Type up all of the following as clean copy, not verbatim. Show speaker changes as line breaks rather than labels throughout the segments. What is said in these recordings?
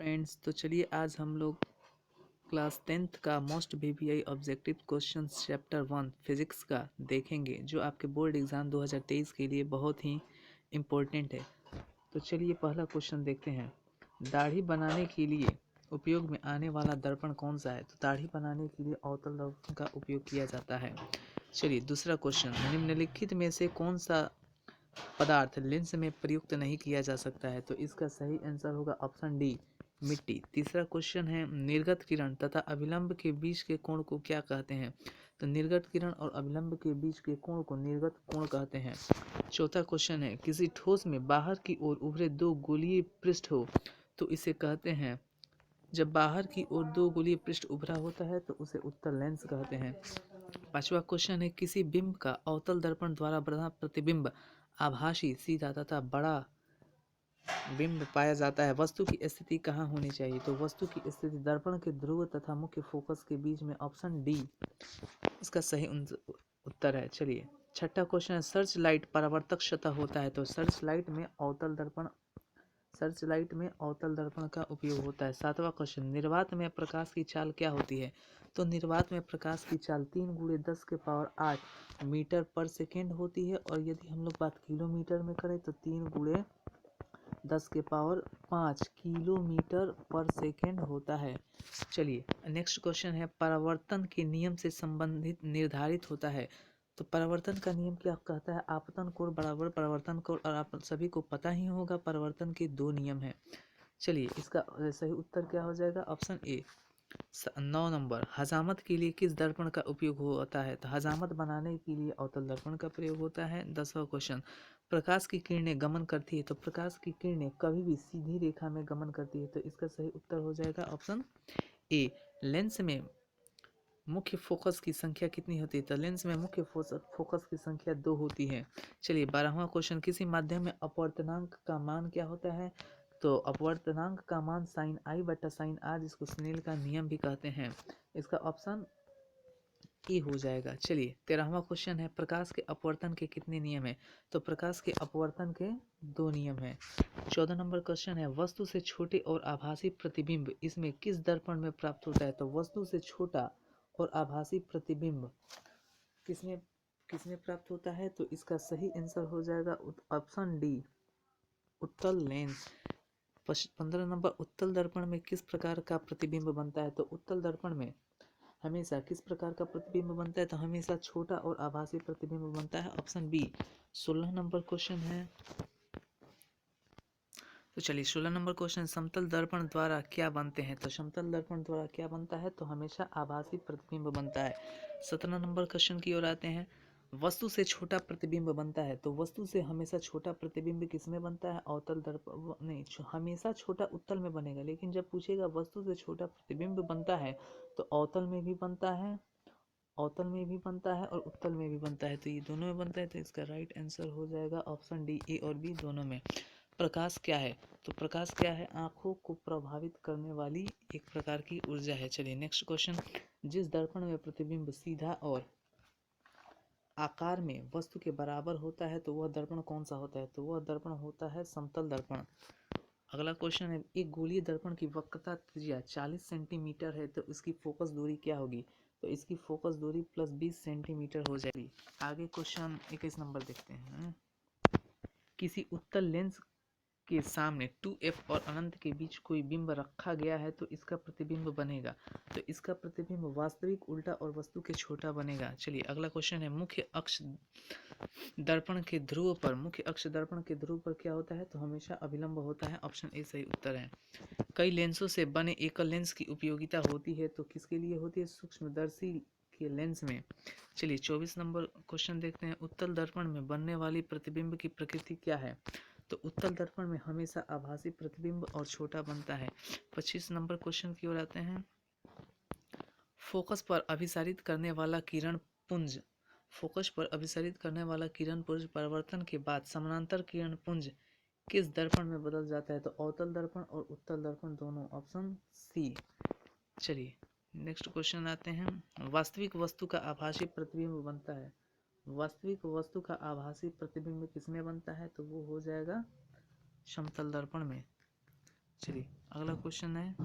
Friends, तो चलिए आज हम लोग क्लास 10th का most VVI objective question chapter 1 physics का देखेंगे, जो आपके बोर्ड एग्ज़ाम 2023 के लिए बहुत ही इम्पोर्टेंट है। तो चलिए पहला क्वेश्चन देखते हैं। दाढ़ी बनाने के लिए उपयोग में आने वाला दर्पण कौन सा है? तो दाढ़ी बनाने के लिए अवतल दर्पण का उपयोग किया जाता है। चलिए दूसरा क्वेश्चन, निम्नलिखित में से कौन सा पदार्थ लेंस में प्रयुक्त नहीं किया जा सकता है? तो इसका सही आंसर होगा ऑप्शन डी, मिट्टी। तीसरा क्वेश्चन है, निर्गत किरण तथा अभिलंब के बीच के कोण को क्या कहते हैं? तो निर्गत किरण और अभिलंब के बीच के कोण को निर्गत कोण कहते हैं। चौथा क्वेश्चन है, किसी ठोस में बाहर की ओर उभरे दो गोलीय पृष्ठ हो तो इसे कहते हैं? जब बाहर की ओर दो गोलीय पृष्ठ उभरा होता है तो उसे उत्तल लेंस कहते हैं। पांचवा क्वेश्चन है, किसी बिंब का अवतल दर्पण द्वारा बना प्रतिबिंब आभासी, सीधा तथा बड़ा बिंब पाया जाता है। वस्तु की स्थिति कहाँ होनी चाहिए? तो वस्तु की स्थिति दर्पण के ध्रुव तथा मुख्य फोकस के बीच में, ऑप्शन डी इसका सही उत्तर है। चलिए छठा क्वेश्चन है, सर्च लाइट परावर्तक सतह होता है तो सर्च लाइट में अवतल दर्पण का उपयोग होता है। सातवां क्वेश्चन, निर्वात में प्रकाश की चाल क्या होती है? तो निर्वात में प्रकाश की चाल 3 × 10⁸ मीटर पर सेकेंड होती है, और यदि हम लोग बात किलोमीटर में करें तो 3 × 10⁵ किलोमीटर पर सेकेंड होता है। चलिए नेक्स्ट क्वेश्चन है, परावर्तन के नियम से संबंधित निर्धारित होता है। तो परावर्तन का नियम क्या कहता है? आपतन कोण बराबर परावर्तन कोण, और आप सभी को पता ही होगा परावर्तन के दो नियम हैं। चलिए इसका सही उत्तर क्या हो जाएगा? Option A. 9 नंबर, हजामत के लिए किस दर्पण का उपयोग होता है? तो हजामत बनाने के लिए अवतल दर्पण का प्रयोग होता है। 10वां क्वेश्चन, प्रकाश की किरणें गमन करती है तो प्रकाश की किरणें कभी भी सीधी रेखा में गमन करती है, तो इसका सही उत्तर हो जाएगा ऑप्शन ए। लेंस में मुख्य फोकस की संख्या कितनी होती है? तो लेंस में मुख्य फोकस की संख्या 2 होती है। चलिए 12वां क्वेश्चन, किसी माध्यम में अपवर्तनांक का मान क्या होता है? तो अपवर्तनांक का मान sin i बटा sin r, जिसको स्नेल का नियम भी कहते हैं। इसका ऑप्शन ई हो जाएगा। चलिए 13वां क्वेश्चन है, प्रकाश के अपवर्तन के कितने नियम हैं? तो प्रकाश के अपवर्तन के 2 नियम हैं। 14 नंबर क्वेश्चन है, वस्तु से छोटे और आभासी प्रतिबिंब इसमें किस दर्पण में प्राप्त होता है? तो वस्तु से छोटा और आभासी प्रतिबिंब किसमें किसमें प्राप्त होता है? तो इसका सही आंसर हो जाएगा ऑप्शन डी, उत्तल लेंस। 15 नंबर, उत्तल दर्पण में किस प्रकार का प्रतिबिंब बनता है? तो उत्तल दर्पण में हमेशा किस प्रकार का प्रतिबिंब बनता है? तो हमेशा छोटा और आभासी प्रतिबिंब बनता है, ऑप्शन बी। 16 नंबर क्वेश्चन है, तो चलिए 16 नंबर क्वेश्चन, समतल दर्पण द्वारा क्या बनते हैं? तो समतल दर्पण द्वारा क्या बनता है? तो हमेशा आभासी प्रतिबिंब बनता है। 17 नंबर क्वेश्चन की ओर आते हैं, वस्तु से छोटा प्रतिबिंब बनता है तो वस्तु से हमेशा छोटा प्रतिबिंब किसमें बनता है? अवतल दर्पण नहीं, हमेशा छोटा उत्तल में बनेगा, लेकिन जब पूछेगा वस्तु से छोटा प्रतिबिंब बनता है तो अवतल में भी बनता है, और उत्तल में भी बनता है, तो ये दोनों में बनता है, तो इसका राइट आंसर हो जाएगा ऑप्शन डी, ए और बी दोनों में। प्रकाश क्या है? तो प्रकाश क्या है? आंखों को प्रभावित करने वाली एक प्रकार की ऊर्जा है। चलिए नेक्स्ट क्वेश्चन, जिस दर्पण में प्रतिबिंब सीधा और आकार में वस्तु के बराबर होता है तो वह दर्पण कौन सा होता है? तो वह दर्पण होता है समतल दर्पण। अगला क्वेश्चन है, एक गोलीय दर्पण की वक्रता त्रिज्या 40 सेंटीमीटर है तो इसकी फोकस दूरी क्या होगी? तो इसकी फोकस दूरी प्लस 20 सेंटीमीटर हो जाएगी। आगे क्वेश्चन 21 नंबर देखते हैं, किसी उत्तल लेंस के सामने 2f और अनंत के बीच कोई बिंब रखा गया है तो इसका प्रतिबिंब बनेगा, तो इसका प्रतिबिंब वास्तविक, उल्टा और वस्तु के छोटा बनेगा। चलिए अगला क्वेश्चन है, मुख्य अक्ष दर्पण के ध्रुव पर क्या होता है? तो हमेशा अभिलंब होता है, ऑप्शन ए सही उत्तर है। कई लेंसों से बने एकल लेंस की उपयोगिता होती है तो किसके लिए होती है? सूक्ष्मदर्शी के लेंस में। चलिए 24 नंबर क्वेश्चन देखते हैं, उत्तल दर्पण में बनने वाली प्रतिबिंब की प्रकृति क्या है? तो उत्तल दर्पण में हमेशा आभासी प्रतिबिंब और छोटा बनता है। 25 नंबर क्वेश्चन की ओर आते हैं, फोकस पर अभिसारित करने वाला किरण पुंज परिवर्तन के बाद समानांतर किरण पुंज किस दर्पण में बदल जाता है? तो अवतल दर्पण और उत्तल दर्पण दोनों, ऑप्शन सी। चलिए नेक्स्ट क्वेश्चन आते हैं, वास्तविक वस्तु का आभासी प्रतिबिंब बनता है, किसमें बनता है? तो वो हो जाएगा समतल दर्पण में। चलिए अगला क्वेश्चन है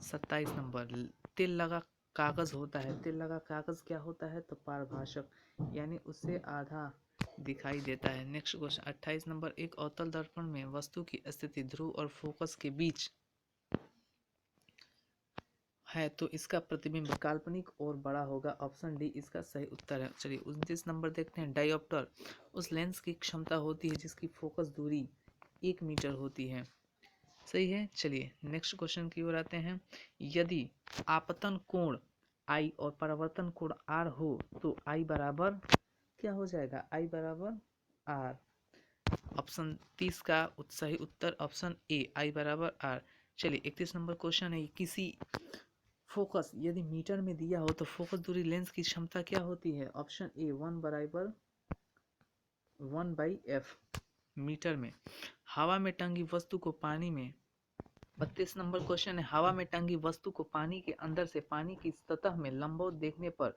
27 नंबर। तिल लगा कागज होता है, तिल लगा कागज क्या होता है? तो पारभाषक, यानी उससे आधा दिखाई देता है। Next question 28 number. एक अवतल दर्पण में वस्तु की स्थिति ध्रुव और फोकस के बीच है तो इसका प्रतिबिंब काल्पनिक और बड़ा होगा। ऑप्शन डी इसका सही उत्तर है। चलिए 29 नंबर देखते हैं। डायोप्टर उस लेंस की क्षमता होती है जिसकी फोकस दूरी 1 मीटर होती है। सही है। चलिए नेक्स्ट क्वेश्चन की ओर आते हैं। यदि आपतन कोण I और परावर्तन कोण R हो तो I बराबर क्या हो जाएगा? I बराबर R। ऑप्शन 30 का सही उत्तर ऑप्शन ए, I बराबर R। चलिए 31 नंबर क्वेश्चन है। किसी फोकस यदि मीटर में दिया हो तो फोकस दूरी लेंस की क्षमता क्या होती है? ऑप्शन ए 1 बराबर 1/f मीटर में। हवा में टंगी वस्तु को पानी में 32 नंबर क्वेश्चन है। हवा में टंगी वस्तु को पानी के अंदर से पानी की सतह में लंबवत देखने पर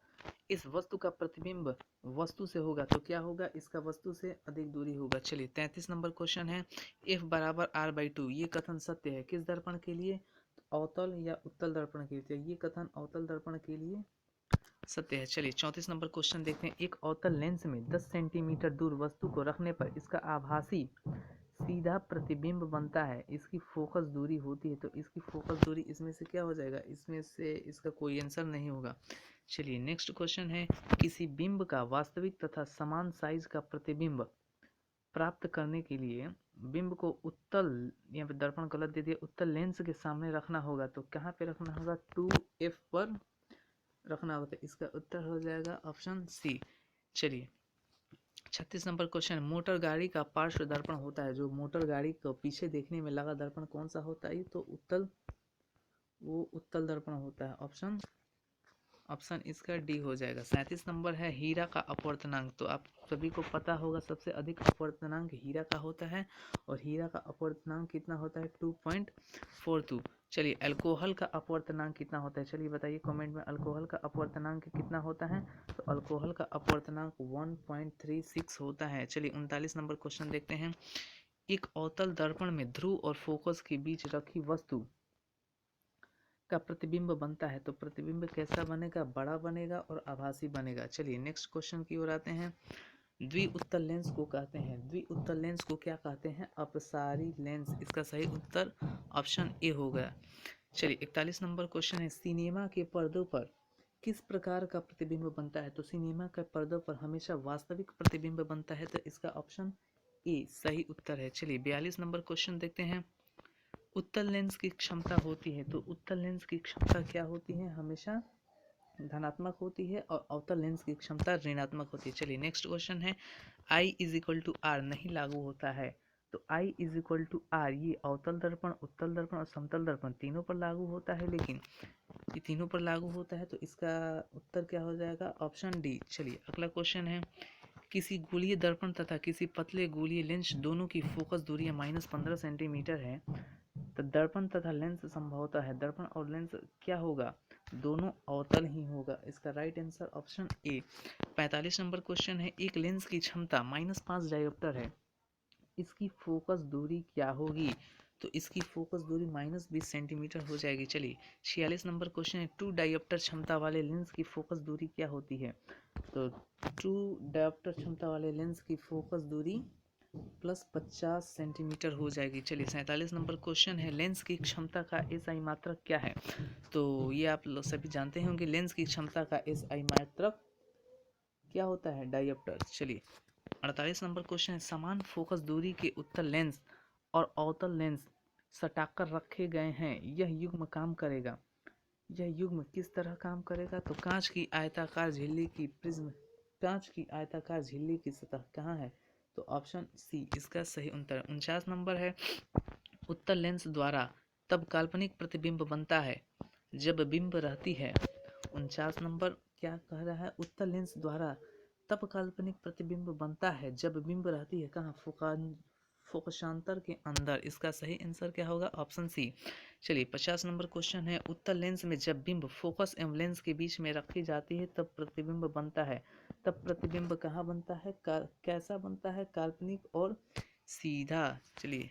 इस वस्तु का प्रतिबिंब वस्तु से होगा तो क्या होगा? इसका वस्तु से अधिक दूरी होगा। चलिए 33 नंबर क्वेश्चन है। F बराबर R/2 ये कथन सत्य है किस दर्पण के लिए? अवतल या उत्तल दर्पण के लिए? ये कथन अवतल दर्पण के लिए सत्य है। चलिए 34 नंबर क्वेश्चन देखते हैं। एक अवतल लेंस में 10 सेंटीमीटर दूर वस्तु को रखने पर इसका आभासी सीधा प्रतिबिंब बनता है। इसकी फोकस दूरी होती है तो इसकी फोकस दूरी इसमें से क्या हो जाएगा? इसमें से इसका कोई आंसर नहीं होगा। चलिए नेक्स्ट क्वेश्चन है। किसी बिंब का वास्तविक तथा समान साइज का प्रतिबिंब प्राप्त करने के लिए बिंब को उत्तल, यहाँ पे दर्पण गलत दे दिया, उत्तल लेंस के सामने रखना होगा तो कहाँ पे रखना होगा? 2f पर रखना होगा। इसका उत्तर हो जाएगा ऑप्शन सी। चलिए 36 नंबर क्वेश्चन। मोटर गाड़ी का पार्श्व दर्पण होता है। जो मोटर गाड़ी को पीछे देखने में लगा दर्पण कौन सा होता है? तो वो उत्तल दर्पण होता है। ऑप्शन इसका डी हो जाएगा। 37 नंबर है। हीरा का अपवर्तनांक, तो आप सभी को पता होगा सबसे अधिक अपवर्तनांक हीरा का होता है और हीरा का अपवर्तनांक कितना होता है? 2.42। चलिए अल्कोहल का अपवर्तनांक कितना होता है? चलिए बताइए कमेंट में, अल्कोहल का अपवर्तनांक कितना होता है? तो अल्कोहल का अपवर्तनांक 1.36 होता है। चलिए 39 नंबर क्वेश्चन देखते हैं। एक अवतल दर्पण में ध्रुव और फोकस के बीच रखी वस्तु का प्रतिबिंब बनता है तो प्रतिबिंब कैसा बनेगा? बड़ा बनेगा और आभासी बनेगा। चलिए नेक्स्ट क्वेश्चन की ओर आते हैं। द्विउत्तल लेंस को कहते हैं, द्विउत्तल लेंस को क्या कहते हैं? अपसारी लेंस। इसका सही उत्तर ऑप्शन ए होगा। चलिए 41 नंबर क्वेश्चन है। सिनेमा के पर्दों पर किस प्रकार का प्रतिबिंब बनता है? तो सिनेमा के पर्दों पर हमेशा वास्तविक प्रतिबिंब बनता है तो इसका ऑप्शन ए सही उत्तर है। चलिए 42 नंबर क्वेश्चन देखते हैं। उत्तल लेंस की क्षमता होती है तो उत्तल लेंस की क्षमता क्या होती है? हमेशा धनात्मक होती है और अवतल लेंस की क्षमता ऋणात्मक होती है। चलिए नेक्स्ट क्वेश्चन है। I = R नहीं लागू होता है तो I = R ये अवतल दर्पण, उत्तल दर्पण और समतल दर्पण तीनों पर लागू होता है, लेकिन ये तीनों पर लागू होता है तो इसका उत्तर क्या हो जाएगा? Option D. चलिए अगला क्वेश्चन है। किसी गोलीय दर्पण तथा किसी पतले गोलीय लेंस दोनों की फोकस दूरी -15 सेंटीमीटर है तो दर्पण तथा लेंस संभवतः है, दर्पण और लेंस क्या होगा? दोनों अवतल ही होगा। इसका right answer option A. 45 number question है। एक लेंस की क्षमता -5 डायोप्टर है, इसकी फोकस दूरी क्या होगी? तो इसकी फोकस दूरी -20 सेंटीमीटर हो जाएगी। चलिए 46 नंबर क्वेश्चन है। 2 डायोप्टर क्षमता वाले लेंस की फोकस दूरी क्या होती है? तो 2 डायोप्टर क्षमता वाले लेंस की फोकस दूरी +50 सेंटीमीटर हो जाएगी। चलिए 47 नंबर क्वेश्चन है। लेंस की क्षमता का SI मात्रक क्या है? तो ये आप लोग सभी जानते होंगे, लेंस की क्षमता का SI मात्रक क्या होता है? डायोप्टर। चलिए 48 नंबर क्वेश्चन है। समान फोकस दूरी के उत्तल लेंस और अवतल लेंस सटाकर रखे गए हैं, यह युग्म काम करेगा। यह युग्म किस तरह काम करेगा? तो कांच की आयताकार झिल्ली की प्रिज्म, कांच की आयताकार झिल्ली की सतह कहाँ है? तो ऑप्शन सी इसका सही उत्तर। 49 नंबर है। उत्तल लेंस द्वारा तब काल्पनिक प्रतिबिंब बनता है जब बिंब रहती है। 49 नंबर क्या कह रहा है? उत्तल लेंस द्वारा तब काल्पनिक प्रतिबिंब बनता है जब बिंब रहती है कहाँ? फोकसांतर के अंदर। इसका सही आंसर क्या होगा? Option C. चलिए 50 नंबर क्वेश्चन है। उत्तल लेंस में जब बिंब फोकस एवं लेंस के बीच में रखी जाती है तब प्रतिबिंब बनता है। तब प्रतिबिंब कहाँ बनता है? कैसा बनता है? काल्पनिक और सीधा। चलिए